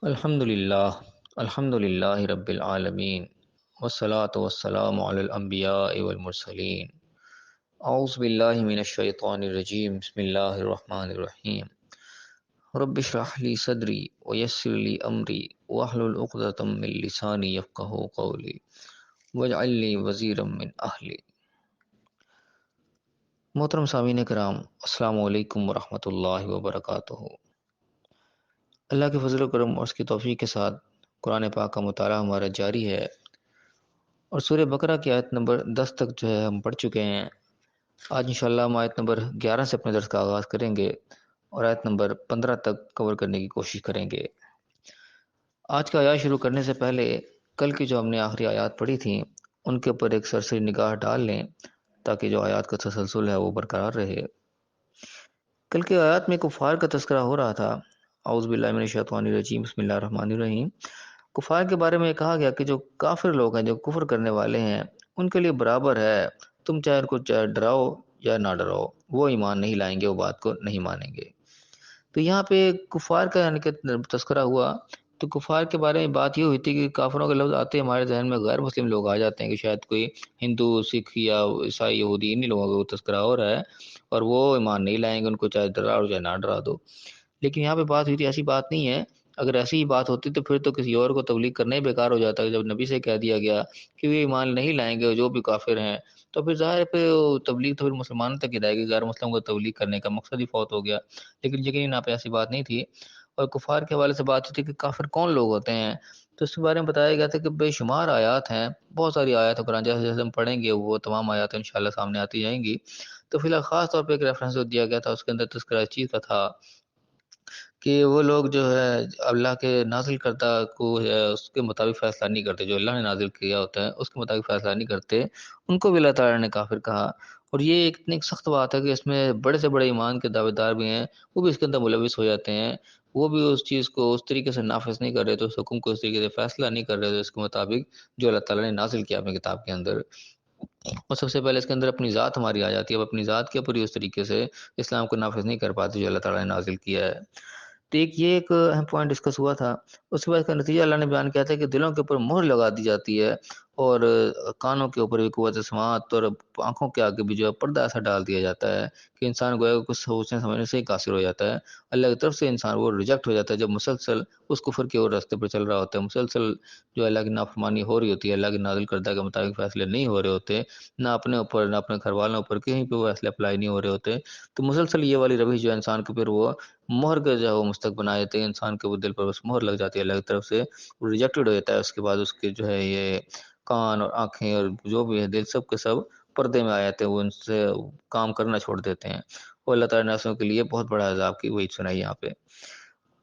الحمد للہ رب العالمین والصلاة والسلام علی الانبیاء والمرسلین اعوذ باللہ من الشیطان الرجیم بسم اللہ الرحمن الرحیم رب اشرح لی صدری ویسر لی امری واحلل عقدۃ من لسانی یفقہوا قولی واجعل لی وزیرا من اہلی۔ محترم سامعین کرام، السلام علیکم ورحمۃ اللہ وبرکاتہ۔ اللہ کے فضل و کرم اور اس کی توفیق کے ساتھ قرآن پاک کا مطالعہ ہمارا جاری ہے، اور سورہ بقرہ کی آیت نمبر 10 تک جو ہے ہم پڑھ چکے ہیں۔ آج انشاءاللہ ہم آیت نمبر 11 سے اپنے درس کا آغاز کریں گے اور آیت نمبر 15 تک کور کرنے کی کوشش کریں گے۔ آج کا آیات شروع کرنے سے پہلے کل کی جو ہم نے آخری آیات پڑھی تھیں ان کے اوپر ایک سرسری نگاہ ڈال لیں تاکہ جو آیات کا تسلسل ہے وہ برقرار رہے۔ کل کے آیات میں کفار کا تذکرہ ہو رہا تھا۔ اعوذ باللہ من الشیطان الرجیم، بسم اللہ الرحمن الرحیم۔ کفار کے بارے میں کہا گیا کہ جو کافر لوگ ہیں، جو کفر کرنے والے ہیں، ان کے لیے برابر ہے، تم چاہے ان کو چاہے ڈراؤ یا نہ ڈراؤ، وہ ایمان نہیں لائیں گے، وہ بات کو نہیں مانیں گے۔ تو یہاں پہ کفار کا یعنی کہ تذکرہ ہوا، تو کفار کے بارے میں بات یہ ہوئی تھی کہ کافروں کے لفظ آتے ہیں ہمارے ذہن میں، غیر مسلم لوگ آ جاتے ہیں کہ شاید کوئی ہندو، سکھ یا عیسائی، یہودی، انہی لوگوں کا وہ تذکرہ ہو رہا ہے اور وہ ایمان نہیں لائیں گے، ان کو چاہے ڈراؤ چاہے نہ ڈرا دو۔ لیکن یہاں پہ بات ہوئی تھی، ایسی بات نہیں ہے۔ اگر ایسی ہی بات ہوتی تو پھر تو کسی اور کو تبلیغ کرنا ہی بیکار ہو جاتا ہے۔ جب نبی سے کہہ دیا گیا کہ وہ ایمان نہیں لائیں گے جو بھی کافر ہیں، تو پھر ظاہر ہے پہ تبلیغ تو پھر مسلمانوں تک ہی رہے گی، غیر مسلموں کو تبلیغ کرنے کا مقصد ہی فوت ہو گیا۔ لیکن یقیناً یہاں پہ ایسی بات نہیں تھی، اور کفار کے حوالے سے بات ہوئی تھی کہ کافر کون لوگ ہوتے ہیں، تو اس کے بارے میں بتایا گیا تھا کہ بے شمار آیات ہیں، بہت ساری آیات ہیں قرآن، جیسے جیسے ہم پڑھیں گے وہ تمام آیات انشاءاللہ سامنے آتی جائیں گی۔ تو فی الحال خاص طور پہ ایک ریفرنس جو دیا گیا تھا اس کے اندر تذکرہ اس چیز کا تھا کہ وہ لوگ جو ہے اللہ کے نازل کردہ کو اس کے مطابق فیصلہ نہیں کرتے، جو اللہ نے نازل کیا ہوتا ہے اس کے مطابق فیصلہ نہیں کرتے، ان کو بھی اللہ تعالیٰ نے کافر کہا۔ اور یہ ایک اتنی سخت بات ہے کہ اس میں بڑے سے بڑے ایمان کے دعوے دار بھی ہیں، وہ بھی اس کے اندر ملوث ہو جاتے ہیں، وہ بھی اس چیز کو اس طریقے سے نافذ نہیں کر رہے، تو اس حکم کو اس طریقے سے فیصلہ نہیں کر رہے، تو اس کے مطابق جو اللہ تعالیٰ نے نازل کیا اپنی کتاب کے اندر۔ اور سب سے پہلے اس کے اندر اپنی ذات ہماری آ جاتی ہے، اب اپنی ذات کے اوپر ہی اس طریقے سے اسلام کو نافذ نہیں کر پاتے جو اللہ تعالیٰ نے نازل کیا ہے۔ تو ایک اہم پوائنٹ ڈسکس ہوا تھا۔ اس کے بعد کا نتیجہ اللہ نے بیان کیا تھا کہ دلوں کے اوپر مہر لگا دی جاتی ہے، اور کانوں کے اوپر بھی قوت سماعت، اور آنکھوں کے آگے بھی جو ہے پردہ ایسا ڈال دیا جاتا ہے کہ انسان گویا کہ کچھ سوچنے سمجھنے سے ہی قاصر ہو جاتا ہے۔ اللہ کی طرف سے انسان وہ ریجیکٹ ہو جاتا ہے جب مسلسل اس کفر کے اور راستے پر چل رہا ہوتا ہے، مسلسل جو اللہ کی نافرمانی ہو رہی ہوتی ہے، اللہ کی نازل کردہ کے مطابق فیصلے نہیں ہو رہے ہوتے، نہ اپنے اوپر نہ اپنے گھر والوں اوپر کہیں پہ وہ فیصلے اپلائی نہیں ہو رہے ہوتے، تو مسلسل یہ والی روش جو ہے انسان کے پھر وہ مہر کے جو ہے وہ مستق بنا دیتے ہیں، انسان کے وہ دل پر بس مہر لگ جاتی ہے اللہ کی طرف سے، وہ ریجیکٹڈ ہو جاتا ہے۔ اس کے بعد اس کے جو ہے یہ کان اور آنکھیں اور جو بھی ہے دل، سب کے سب پردے میں آ جاتے ہیں، وہ ان سے کام کرنا چھوڑ دیتے ہیں، اور اللہ تعالیٰ نے ایسوں کے لیے بہت بڑا عذاب کی وہی سنائی یہاں پہ۔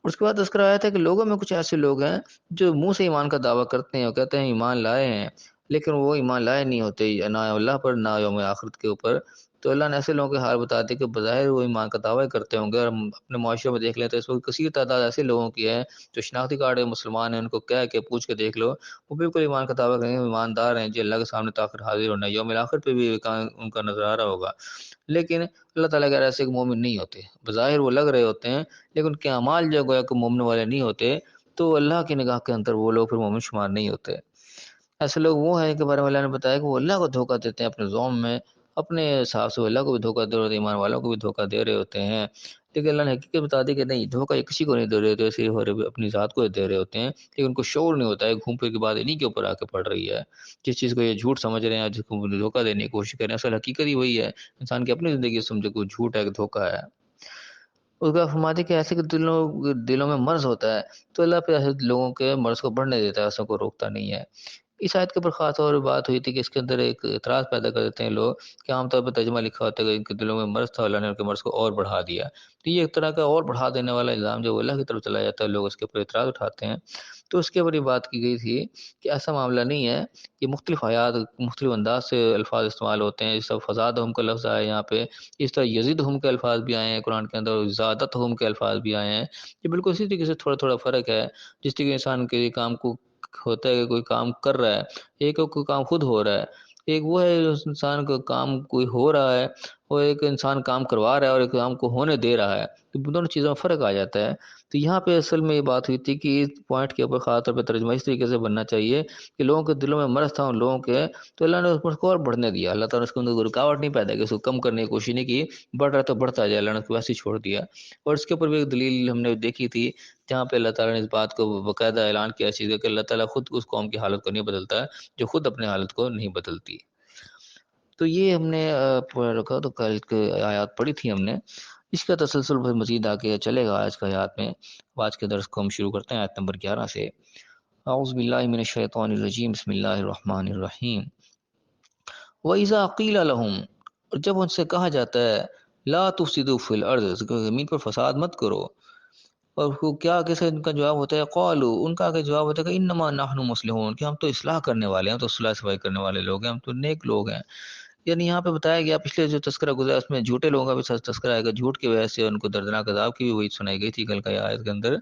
اس کے بعد تذکرہ آیا تھا کہ لوگوں میں کچھ ایسے لوگ ہیں جو منہ سے ایمان کا دعویٰ کرتے ہیں اور کہتے ہیں ایمان لائے ہیں، لیکن وہ ایمان لائے نہیں ہوتے، نہ اللہ پر نہ یوم آخرت کے اوپر۔ تو اللہ نے ایسے لوگوں کے حال بتا دی کہ بظاہر وہ ایمان کا دعویٰ کرتے ہوں گے، اور ہم اپنے معاشرے میں دیکھ لیں تو اس وقت کثیر تعداد ایسے لوگوں کی ہے جو شناختی کارڈ مسلمان ہیں، ان کو کہہ کے پوچھ کے دیکھ لو، وہ بالکل ایمان کا دعویٰ کریں گے، ایماندار ہیں جی، اللہ کے سامنے تاخیر حاضر ہونا ہے، یوم آخر پہ بھی ان کا نظر آ رہا ہوگا، لیکن اللہ تعالیٰ کہہ رہا ہے ایسے مومن نہیں ہوتے، بظاہر وہ لگ رہے ہوتے ہیں لیکن ان کے اعمال جو گویا کہ مومن والے نہیں ہوتے، تو اللہ کی نگاہ کے اندر وہ لوگ پھر مومن شمار نہیں ہوتے۔ ایسے لوگ وہ ہیں کہ بارے میں اللہ نے بتایا کہ وہ اللہ کو دھوکہ دیتے ہیں اپنے زوم میں، اپنے حساب سے وہ اللہ کو بھی دھوکہ دے رہے ہوتے ہیں، ایمان والوں کو بھی دھوکہ دے رہے ہوتے ہیں، لیکن اللہ نے حقیقت بتا دی کہ نہیں، دھوکہ یہ کسی کو نہیں دے رہے ہوتے، صرف اور اپنی ذات کو دے رہے ہوتے ہیں، لیکن ان کو شعور نہیں ہوتا ہے، گھوم پھر کے بعد انہی کے اوپر آ کے پڑ رہی ہے۔ جس چیز کو یہ جھوٹ سمجھ رہے ہیں، جس کو دھوکہ دینے کی کوشش کر رہے ہیں، اصل حقیقت ہی وہی ہے، انسان کی اپنی زندگی سمجھے کوئی جھوٹ ہے کہ دھوکہ ہے۔ اس کا فرماتے کہ ایسے کہ دلوں میں مرض ہوتا ہے، تو اللہ پہ ایسے لوگوں کے مرض کو بڑھنے دیتا ہے، ایسوں کو روکتا نہیں ہے۔ اس آیت کے اوپر خاص طور پر بات ہوئی تھی کہ اس کے اندر ایک اعتراض پیدا کر دیتے ہیں لوگ کہ عام طور پر ترجمہ لکھا ہوتا ہے کہ ان کے دلوں میں مرض تھا، اللہ نے ان کے مرض کو اور بڑھا دیا، تو یہ ایک طرح کا اور بڑھا دینے والا الزام جو اللہ کی طرف چلا جاتا ہے، لوگ اس کے اوپر اعتراض اٹھاتے ہیں۔ تو اس کے اوپر یہ بات کی گئی تھی کہ ایسا معاملہ نہیں ہے، یہ مختلف آیات مختلف انداز سے الفاظ استعمال ہوتے ہیں، جس طرح فزاد ہم کا لفظ آیا ہے یہاں پہ، اس طرح یزید ہم کے الفاظ بھی آئے ہیں قرآن کے اندر، اور زیادت ہم کے الفاظ بھی آئے ہیں، یہ بالکل اسی طریقے سے تھوڑا تھوڑا فرق ہے، جس طریقے انسان کے کام کو ہوتا ہے کہ کوئی کام کر رہا ہے، ایک کوئی کام خود ہو رہا ہے، ایک وہ ہے جو انسان کا کام کوئی ہو رہا ہے اور ایک انسان کام کروا رہا ہے اور ایک کام کو ہونے دے رہا ہے، تو دونوں چیزوں میں فرق آ جاتا ہے۔ تو یہاں پہ اصل میں یہ بات ہوئی تھی کہ اس پوائنٹ کے اوپر خاص طور پہ ترجمہ اس طریقے سے بننا چاہیے کہ لوگوں کے دلوں میں مرض تھا ان لوگوں کے، تو اللہ نے اس کو اور بڑھنے دیا، اللہ تعالیٰ نے اس کو اندر رکاوٹ نہیں پیدا کی، اس کو کم کرنے کی کوشش نہیں کی، بڑھ رہا تو بڑھتا جائے، اللہ نے اس کو ویسے ہی چھوڑ دیا۔ اور اس کے اوپر بھی ایک دلیل ہم نے دیکھی تھی جہاں پہ اللہ تعالیٰ نے اس بات کو باقاعدہ اعلان کیا چیز ہے کہ اللہ تعالیٰ خود اس قوم کی حالت کو نہیں بدلتا ہے جو خود اپنے حالت کو نہیں بدلتی۔ تو یہ ہم نے پورا رکھا، تو کل کی آیات پڑھی تھی ہم نے، اس کا تسلسل مزید آگے چلے گا آج کا آیات میں۔ آج کے درس کو ہم شروع کرتے ہیں آیت نمبر 11 سے۔ اعوذ باللہ من الشیطان الرجیم، بسم اللہ الرحمن الرحیم۔ وَإِذَا قِيلَ لَهُمْ، اور جب ان سے کہا جاتا ہے لا تفسدوا فی الارض، زمین پر فساد مت کرو، اور وہ کیا کیسے ان کا جواب ہوتا ہے، قالوا، ان کا آگے جواب ہوتا ہے کہ انما نحن مصلحون، کہ ہم تو اصلاح کرنے والے ہیں، ہم تو صلاح صفائی کرنے والے لوگ ہیں، ہم تو نیک لوگ ہیں۔ یعنی یہاں پہ بتایا گیا، پچھلے جو تذکرہ گزرا اس میں جھوٹے لوگوں کا بھی تذکرہ آئے گا، جھوٹ کی وجہ سے ان کو دردناک عذاب کی بھی وہی سنائی گئی تھی کل کا آیت کے اندر۔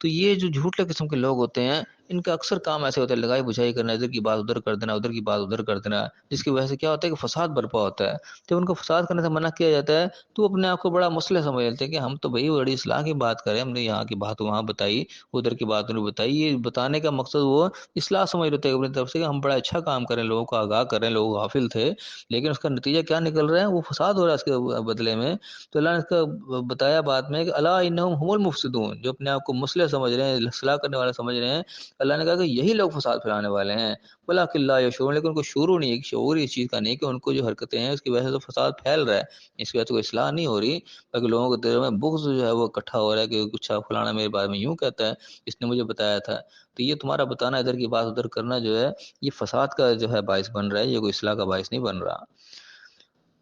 تو یہ جو جھوٹے قسم کے لوگ ہوتے ہیں، ان کا اکثر کام ایسے ہوتا ہے لگائی بجھائی کرنا، ادھر کی بات ادھر کر دینا، ادھر کی بات ادھر کر دینا، جس کی وجہ سے کیا ہوتا ہے کہ فساد برپا ہوتا ہے۔ جب ان کو فساد کرنے سے منع کیا جاتا ہے تو وہ اپنے آپ کو بڑا مسئلہ سمجھ لیتے ہیں کہ ہم تو بھئی بڑی اصلاح کی بات کریں، ہم نے یہاں کی بات وہاں بتائی، ادھر کی بات انہوں نے بتائی، یہ بتانے کا مقصد وہ اصلاح سمجھ لیتے ہیں اپنی طرف سے کہ ہم بڑا اچھا کام کریں، لوگوں کو آگاہ کریں، لوگ غافل تھے، لیکن اس کا نتیجہ کیا نکل رہا ہے، وہ فساد ہو رہا ہے اس کے بدلے میں۔ تو اللہ نے اس کا بتایا بعد میں کہ الا انہم هم المفسدون، جو اپنے آپ کو مصلح سمجھ رہے ہیں، اصلاح کرنے والے سمجھ رہے ہیں، اللہ نے کہا کہ یہی لوگ فساد پھیلانے والے ہیں، ولکن لا یشعرون، لیکن ان کو شعور نہیں ہے، شعور اس چیز کا نہیں کہ ان کو جو حرکتیں ہیں اس کی وجہ سے تو فساد پھیل رہا ہے، اس کی وجہ سے کوئی اصلاح نہیں ہو رہی، بلکہ لوگوں کے دل میں بغض جو ہے وہ اکٹھا ہو رہا ہے کہ کچھ فلانا میرے بارے میں یوں کہتا ہے، اس نے مجھے بتایا تھا۔ تو یہ تمہارا بتانا، ادھر کی بات ادھر کرنا جو ہے، یہ فساد کا جو ہے باعث بن رہا ہے، یہ کوئی اصلاح کا باعث نہیں بن رہا۔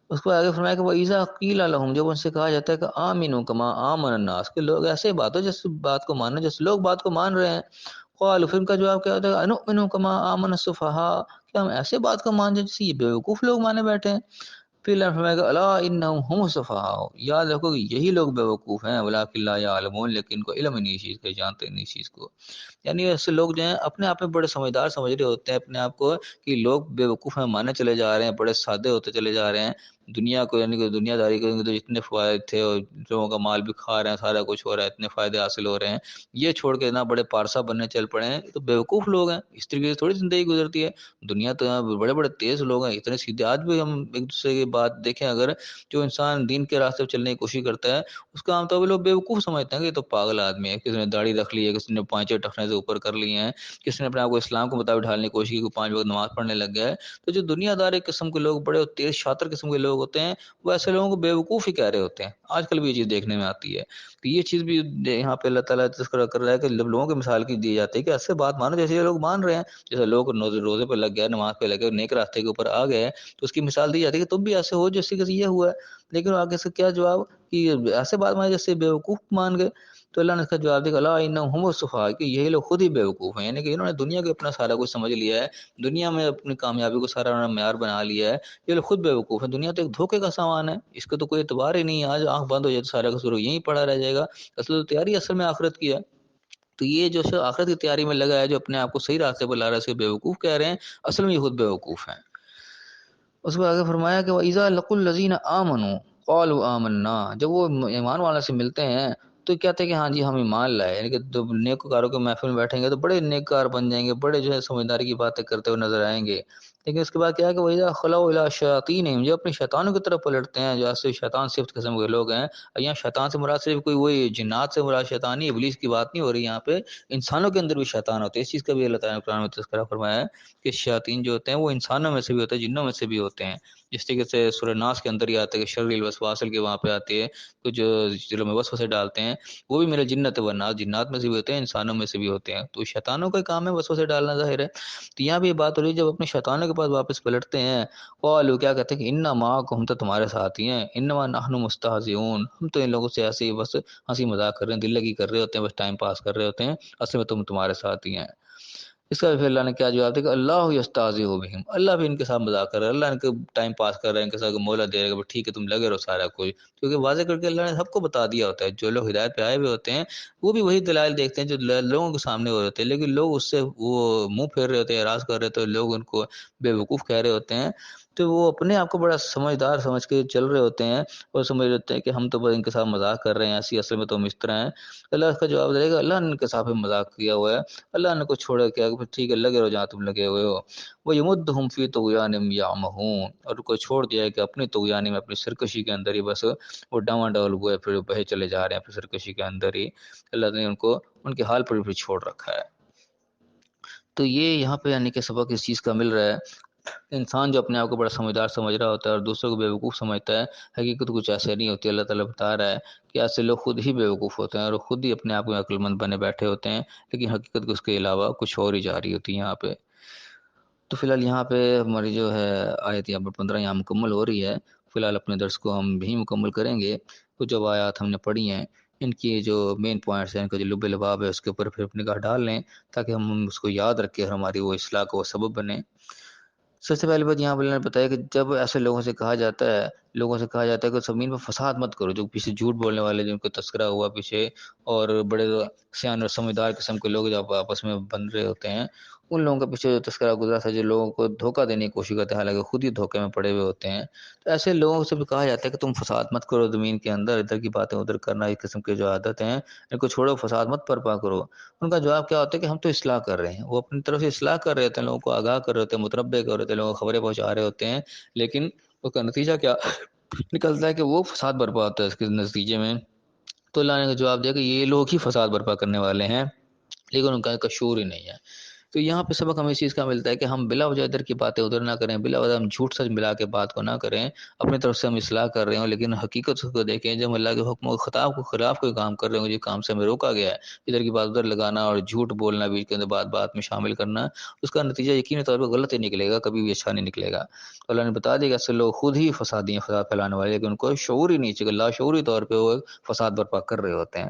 اس کو آگے فرمایا کہ وَإِذَا قِيلَ لَهُمْ، جب ان سے کہا جاتا ہے کہ آمنوا كما آمن الناس، کہ لوگ ایسے بات ہو جس بات کو ماننا جس لوگ بات کو مان رہے ہیں، قالوا، پھر ان کا جواب کیا ہوتا ہے، انؤمن كما آمن السفهاء، کہ ہم ایسے بات کو مان جائیں جیسے یہ بیوقوف لوگ مانے بیٹھے ہیں۔ پھر اللہ نے فرمایا کہ الا انہم هم السفهاء، یاد رکھو کہ یہی لوگ بیوقوف ہیں، ولکن لا يعلمون، لیکن ان کو علم نہیں اس چیز کا، جانتے نہیں اس چیز کو۔ یعنی ایسے لوگ جو ہیں اپنے آپ میں بڑے سمجھدار سمجھ رہے ہوتے ہیں اپنے آپ کو کہ لوگ بیوقوف ہیں مانے چلے جا رہے ہیں، بڑے سادے ہوتے چلے جا رہے ہیں، دنیا کو یعنی کہ دنیا داری کے تو جتنے فوائد تھے اور لوگوں کا مال بھی کھا رہے ہیں، سارا کچھ ہو رہا ہے، اتنے فائدے حاصل ہو رہے ہیں، یہ چھوڑ کے نہ بڑے پارسا بننے چل پڑے ہیں، تو بیوقوف لوگ ہیں، اس طریقے سے تھوڑی زندگی گزرتی ہے دنیا۔ تو یہاں بڑے بڑے تیز لوگ ہیں، اتنے سیدھے، آج بھی ہم ایک دوسرے کی بات دیکھیں، اگر جو انسان دین کے راستے پہ چلنے کی کوشش کرتا ہے اس کا عام طور پہ لوگ بیوقوف سمجھتے ہیں کہ یہ تو پاگل آدمی ہے، کسی نے داڑھی رکھ لی ہے، کسی نے پانچے ٹخنے سے اوپر کر لیے ہیں، کسی نے اپنے آپ کو اسلام کے مطابق ڈھالنے کی کوشش کی، کوئی 5 وقت نماز پڑھنے لگ گیا ہے۔ تو جو دنیا دار قسم کے لوگ، بڑے تیز شاطر قسم کے لوگ ہوتے ہیں، وہ ایسے لوگوں کو بیوقوف ہی کہہ رہے ہوتے ہیں، آج کل بھی یہ چیز دیکھنے میں آتی ہے۔ تو یہ چیز بھی یہاں پہ اللہ تعالیٰ تذکرہ کر رہا ہے کہ لوگوں کی مثال کی دی جاتی ہے کہ ایسے بات مانو جیسے یہ لوگ مان رہے ہیں، جیسے لوگ روزے پہ لگ گئے، نماز پہ لگ گئے، نیک راستے کے اوپر آ گئے، تو اس کی مثال دی جاتی ہے کہ تم بھی ایسے ہو جیسے کہ یہ ہوا ہے، لیکن آگے سے کیا جواب کہ ایسے بات مانے جیسے بیوقوف مان گئے۔ تو اللہ نے اس کا جواب دیا الا انہم هم السفہاء، کہ یہی لوگ خود ہی بیوقوف ہیں، یعنی کہ انہوں نے دنیا کو اپنا سارا کچھ سمجھ لیا ہے، دنیا میں اپنی کامیابی کو سارا انہوں نے معیار بنا لیا ہے، یہ لوگ خود بیوقوف ہیں، دنیا تو ایک دھوکے کا سامان ہے، اس کا تو کوئی اعتبار ہی نہیں ہے، آج آنکھ بند ہو جائے تو سارا قصور یہیں پڑا رہ جائے گا، تو تیاری اصل میں آخرت کی ہے۔ تو یہ جو آخرت کی تیاری میں لگا ہے، جو اپنے آپ کو صحیح راستے پر لا رہا ہے، اسے بیوقوف کہہ رہے ہیں، اصل میں یہ خود بیوقوف ہیں۔ اس کو آگے فرمایا کہ وَإِذَا لَقُوا الَّذِينَ آمَنُوا قَالُوا آمَنَّا، جب وہ ایمان والا سے ملتے ہیں تو کہتے ہیں کہ ہاں جی ہم ایمان لائے، یعنی کہ جب نیکوکاروں کے محفل میں بیٹھیں گے تو بڑے نیکوکار بن جائیں گے، بڑے جو ہے سمجھداری کی باتیں کرتے ہوئے نظر آئیں گے، لیکن اس کے بعد کیا ہے کہ وَإِذَا خَلَوْا إِلَىٰ شَيَاطِينِهِمْ، جو اپنی شیطانوں کی طرف پلٹتے ہیں، جو ایسے شیطان صفت قسم کے لوگ ہیں، یہاں شیطان سے مراد صرف کوئی وہی جنات سے مراد شیطان نہیں، ابلیس کی بات نہیں ہو رہی یہاں پہ، انسانوں کے اندر بھی شیطان ہوتے ہیں، اس چیز کا بھی اللہ تعالیٰ نے قرآن میں تذکرہ فرمایا ہے کہ شیاطین جو ہوتے ہیں وہ انسانوں میں سے بھی ہوتے ہیں، جنوں میں سے بھی ہوتے ہیں، جس طریقے سے سورہ ناس کے اندر ہی آتے ہیں کہ شر الوسواس کے وہاں پہ آتے ہیں، تو جو دلوں میں وسوسے ڈالتے ہیں وہ بھی میرے جنت والناس، جنات میں سے بھی ہوتے ہیں، انسانوں میں سے بھی ہوتے ہیں، تو شیطانوں کا کام ہے وسوسے ڈالنا، ظاہر ہے۔ تو یہاں بھی یہ بات ہو رہی ہے، جب اپنے شیطانوں کے پاس واپس پلٹتے ہیں، قالوا، کیا کہتے ہیں کہ انما معکم، ہم تو تمہارے ساتھ ہی ہیں، انما نحن مستہزئون، ہم تو ان لوگوں سے ایسے ہی بس ہنسی مذاق کر رہے ہیں، دل لگی کر رہے ہوتے ہیں، بس ٹائم پاس کر رہے ہوتے ہیں، اصل میں تم تمہارے ساتھ ہی ہیں۔ اس کا پھر اللہ نے کیا جواب دیا کہ اللہ یستہزئ بہم، اللہ بھی ان کے ساتھ مذاق کر رہا ہے، اللہ ان کے ٹائم پاس کر رہا ہے، ان کے ساتھ مہلت دے رہا ہے کہ ٹھیک ہے تم لگے رہو سارا کچھ، کیونکہ واضح کر کے اللہ نے سب کو بتا دیا ہوتا ہے، جو لوگ ہدایت پہ آئے ہوئے ہوتے ہیں وہ بھی وہی دلائل دیکھتے ہیں جو لوگوں کے سامنے ہو رہے ہوتے ہیں، لیکن لوگ اس سے وہ منہ پھیر رہے ہوتے ہیں، اعراض کر رہے ہوتے ہیں، لوگ ان کو بے وقوف کہہ رہے ہوتے ہیں۔ تو وہ اپنے آپ کو بڑا سمجھدار سمجھ کے چل رہے ہوتے ہیں اور سمجھ رہے ہوتے ہیں کہ ہم تو بس ان کے ساتھ مذاق کر رہے ہیں، ایسی اصل میں تو ہم اس طرح ہیں۔ اللہ اس کا جواب دے گا اللہ نے ان کے ساتھ مذاق کیا ہوا ہے، اللہ نے کو چھوڑا کیا کہ ٹھیک ہے لگے رہو جہاں تم لگے ہوئے ہو۔ وہ یمدہم فی طغیانہم یعمہون، اور کو چھوڑ دیا ہے کہ اپنی طغیانی میں اپنی سرکشی کے اندر ہی بس وہ ڈاواں ڈول ہوئے پھر بہے چلے جا رہے ہیں اپنی سرکشی کے اندر ہی، اللہ نے ان کو ان کے حال پر بھی چھوڑ رکھا ہے۔ تو یہ یہاں پہ یعنی کہ سبق اس چیز کا مل رہا ہے، انسان جو اپنے آپ کو بڑا سمجھدار سمجھ رہا ہوتا ہے اور دوسروں کو بیوقوف سمجھتا ہے، حقیقت کچھ ایسے نہیں ہوتی۔ اللہ تعالیٰ بتا رہا ہے کہ ایسے لوگ خود ہی بیوقوف ہوتے ہیں اور خود ہی اپنے آپ کو عقل مند بنے بیٹھے ہوتے ہیں، لیکن حقیقت اس کے علاوہ کچھ اور ہی جاری ہوتی ہے یہاں پہ۔ تو فی الحال یہاں پہ ہماری جو ہے آیت نمبر 15 یہاں مکمل ہو رہی ہے۔ فی الحال اپنے درس کو ہم بھی مکمل کریں گے، تو جو آیات ہم نے پڑھی ہیں ان کی جو مین پوائنٹس ہیں، ان کا جو لب لباب ہے اس کے اوپر پھر نگاہ ڈال لیں تاکہ ہم اس کو یاد رکھیں اور ہماری وہ اصلاح کا وہ سبب بنے۔ سب سے پہلی بات یہاں پر اللہ نے بتایا کہ جب ایسے لوگوں سے کہا جاتا ہے کہ زمین پر فساد مت کرو، جو پیچھے جھوٹ بولنے والے جن کو تذکرہ ہوا پیچھے، اور بڑے سیان اور سمجھدار قسم کے لوگ جو آپس میں بن رہے ہوتے ہیں، ان لوگوں کا پیچھے جو تذکرہ گزرا تھا جو لوگوں کو دھوکہ دینے کی کوشش کرتے ہیں حالانکہ خود ہی دھوکے میں پڑے ہوئے ہوتے ہیں۔ تو ایسے لوگوں سے بھی کہا جاتا ہے کہ تم فساد مت کرو زمین کے اندر، ادھر کی باتیں ادھر کرنا، اس قسم کی جو عادت ہیں ان کو چھوڑو، فساد مت برپا کرو۔ ان کا جواب کیا ہوتا ہے کہ ہم تو اصلاح کر رہے ہیں، وہ اپنی طرف سے اصلاح کر رہے ہوتے ہیں، لوگوں کو آگاہ کر رہے ہوتے ہیں، متنبع کر رہے ہوتے ہیں، لوگوں کو خبریں پہنچا رہے ہوتے ہیں، لیکن اس کا نتیجہ کیا نکلتا ہے کہ وہ فساد برپا ہوتا ہے اس کے نتیجے میں۔ تو اللہ نے جواب دیا کہ یہ لوگ ہی فساد برپا کرنے والے ہیں، لیکن ان کا شعور ہی نہیں ہے۔ تو یہاں پہ سبق ہمیں اس چیز کا ملتا ہے کہ ہم بلا وجہ ادھر کی باتیں ادھر نہ کریں، بلا وجہ ہم جھوٹ سچ ملا کے بات کو نہ کریں، اپنی طرف سے ہم اصلاح کر رہے ہوں لیکن حقیقت کو دیکھیں، جب اللہ کے حکم و خطاب کو خلاف کوئی کام کر رہے ہوں، یہ کام سے ہمیں روکا گیا ہے، ادھر کی بات ادھر لگانا اور جھوٹ بولنا بیچ کے اندر بات بات میں شامل کرنا، اس کا نتیجہ یقینی طور پر غلط ہی نکلے گا، کبھی بھی اچھا نہیں نکلے گا۔ تو اللہ نے بتا دیا کہ ایسے لوگ خود ہی فسادی ہیں، فساد پھیلانے والے، لیکن ان کو شعور ہی نہیں چاہیے، لاشعوری طور پہ وہ فساد برپا کر رہے ہوتے ہیں۔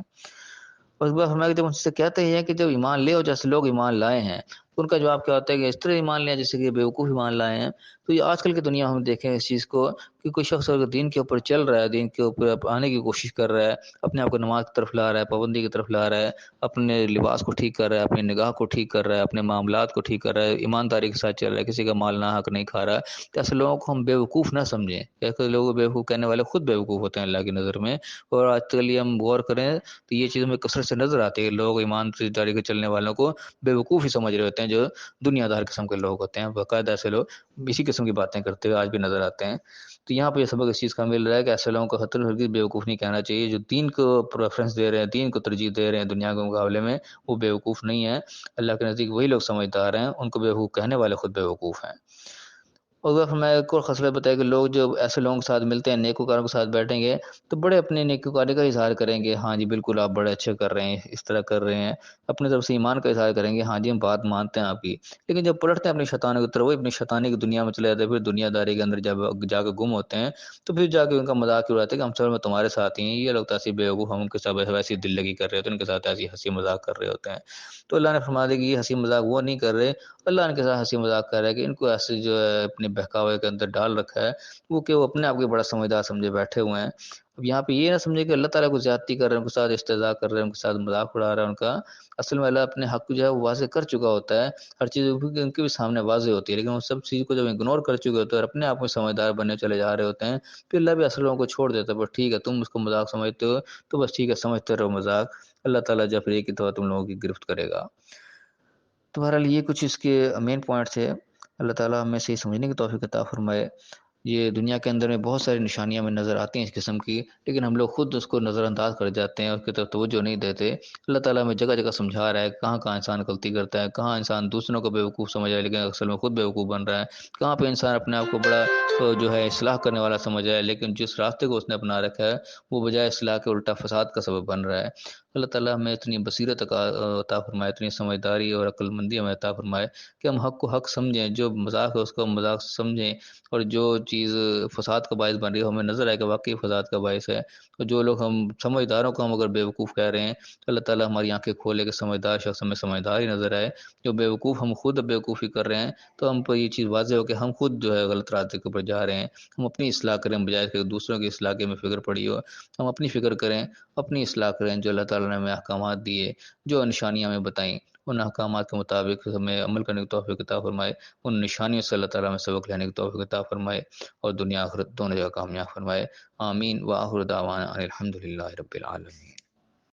اس بار ہمارے جب ان سے کہتے ہیں کہ جب ایمان لے، اور جیسے لوگ ایمان لائے ہیں تو ان کا جواب کیا ہوتا ہے کہ اس طرح ایمان لیا جیسے کہ بیوقوف ایمان لائے ہیں۔ تو یہ آج کل کی دنیا ہم دیکھیں اس چیز کو کہ کوئی شخص اگر دین کے اوپر چل رہا ہے، دین کے اوپر آنے کی کوشش کر رہا ہے، اپنے آپ کو نماز کی طرف لا رہا ہے، پابندی کی طرف لا رہا ہے، اپنے لباس کو ٹھیک کر رہا ہے، اپنی نگاہ کو ٹھیک کر رہا ہے، اپنے معاملات کو ٹھیک کر رہا ہے، ایمانداری کے ساتھ چل رہا ہے، کسی کا مال نہ حق نہیں کھا رہا ہے، تو ایسے لوگوں کو ہم بیوقوف نہ سمجھیں۔ ایسے لوگوں کو بیوقوف کہنے والے خود بیوقوف ہوتے ہیں اللہ کی نظر میں۔ اور آج کل یہ ہم غور کریں تو یہ چیز ہمیں کثرت سے نظر آتی ہے، لوگ ایمانداری کے چلنے والوں کو بیوقوف ہی سمجھ رہے ہوتے ہیں، جو دنیا دار قسم کے لوگ ہوتے ہیں، باقاعدہ ایسے لوگ اسی قسم کی باتیں کرتے ہوئے آج بھی نظر آتے ہیں۔ تو یہاں پہ یہ سبق اس چیز کا مل رہا ہے کہ ایسے لوگوں کو خطر ہرگز بیوقوف نہیں کہنا چاہیے، جو دین کو پریفرنس دے رہے ہیں، دین کو ترجیح دے رہے ہیں دنیا کے مقابلے میں، وہ بیوقوف نہیں ہیں۔ اللہ کے نزدیک وہی لوگ سمجھدار ہیں، ان کو بیوقوف کہنے والے خود بیوقوف ہیں۔ اور ہمیں ایک اور خصلت بتایا کہ لوگ جو ایسے لوگوں کے ساتھ ملتے ہیں، نیکوکاروں کے ساتھ بیٹھیں گے تو بڑے اپنے نیکوکاری کا اظہار کریں گے، ہاں جی بالکل آپ بڑے اچھے کر رہے ہیں، اس طرح کر رہے ہیں، اپنی طرف سے ایمان کا اظہار کریں گے، ہاں جی ہم بات مانتے ہیں آپ کی، لیکن جب پلٹتے ہیں اپنی شیطانوں کی طرف، وہ اپنی شیطانی کی دنیا میں چلے جاتے ہیں، پھر دنیا داری کے اندر جب جا کے گم ہوتے ہیں تو پھر جا کے ان کا مذاق اڑاتے ہیں کہ ہم سب میں تمہارے ساتھ ہی ہیں، یہ لوگ تو ایسی بیوقوف، ہم ان کے ساتھ ویسی دل لگی کر رہے ہوتے ہیں، ان کے ساتھ ایسی ہنسی مذاق کر رہے ہوتے ہیں۔ تو اللہ نے فرما دیا کہ یہ ہنسی مذاق وہ نہیں کر رہے، اللہ ان کے ساتھ ہنسی مذاق کر رہا ہے کہ ان کو ایسے جو ہے اپنے بہکاوے کے اندر ڈال رکھا ہے وہ کہ وہ اپنے آپ کو بڑا سمجھدار سمجھے بیٹھے ہوئے ہیں۔ اب یہاں پہ یہ نہ سمجھے کہ اللہ تعالیٰ کو زیادتی کر رہے ہیں، ان کے ساتھ استہزاء کر رہے ہیں، ان کے ساتھ مذاق اڑا رہا ہے ان کا، اصل میں اللہ اپنے حق کو جو ہے وہ واضح کر چکا ہوتا ہے، ہر چیز ان کے بھی سامنے واضح ہوتی ہے، لیکن وہ سب چیز کو جب اگنور کر چکے ہوتے ہیں اور اپنے آپ کو سمجھدار بننے چلے جا رہے ہوتے ہیں، پھر اللہ بھی اصل لوگوں کو چھوڑ دیتا ہے، بس ٹھیک ہے تم اس کو مذاق سمجھتے ہو تو بس ٹھیک ہے سمجھتے رہو مذاق، اللہ تعالیٰ جب ایک ہی طور تم لوگوں کی گرفت کرے گا۔ تو بہرحال یہ کچھ اس کے مین پوائنٹس ہے، اللہ تعالیٰ ہمیں صحیح سمجھنے کی توفیق عطا فرمائے۔ یہ دنیا کے اندر میں بہت ساری نشانیاں میں نظر آتی ہیں اس قسم کی، لیکن ہم لوگ خود اس کو نظر انداز کر جاتے ہیں اور اس کی طرف توجہ نہیں دیتے۔ اللہ تعالیٰ ہمیں جگہ جگہ سمجھا رہا ہے کہاں کہاں انسان غلطی کرتا ہے، کہاں انسان دوسروں کو بیوقوف سمجھ رہا ہے لیکن اصل میں خود بیوقوف بن رہا ہے، کہاں پہ انسان اپنے آپ کو بڑا جو ہے اصلاح کرنے والا سمجھ رہا ہے لیکن جس راستے کو اس نے اپنا رکھا ہے وہ بجائے اصلاح کے الٹا فساد کا سبب بن رہا ہے۔ اللہ تعالیٰ ہمیں اتنی بصیرت عطا فرمائے، اتنی سمجھداری اور عقل مندی ہمیں عطا فرمائے کہ ہم حق کو حق سمجھیں، جو مذاق ہے اس کو مذاق سمجھیں، اور جو چیز فساد کا باعث بن رہی ہے ہمیں نظر آئے کہ واقعی فساد کا باعث ہے، تو جو لوگ ہم سمجھداروں کو ہم اگر بیوقوف کہہ رہے ہیں تو اللہ تعالیٰ ہماری آنکھیں کھولے کہ سمجھدار شخص ہمیں سمجھدار ہی نظر آئے، جو بیوقوف ہم خود بیوقوفی کر رہے ہیں تو ہم پر یہ چیز واضح ہو کہ ہم خود جو ہے غلط راستے کے اوپر جا رہے ہیں، ہم اپنی اصلاح کریں بجائے کہ دوسروں کی اصلاح کے میں فکر پڑی ہو، ہم اپنی فکر کریں، اپنی اصلاح کریں، جو اللہ تعالیٰ تعالیٰ نے ہمیں احکامات دیے، جو نشانیاں ہمیں بتائیں، ان احکامات کے مطابق ہمیں عمل کرنے کی توفیق عطا فرمائے، ان نشانیوں سے اللہ تعالیٰ ہمیں سبق لینے کی توفیق عطا فرمائے اور دنیا آخرت دونوں جگہ کامیاب فرمائے۔ آمین وآخر دعوانا ان الحمد للہ رب العالمین۔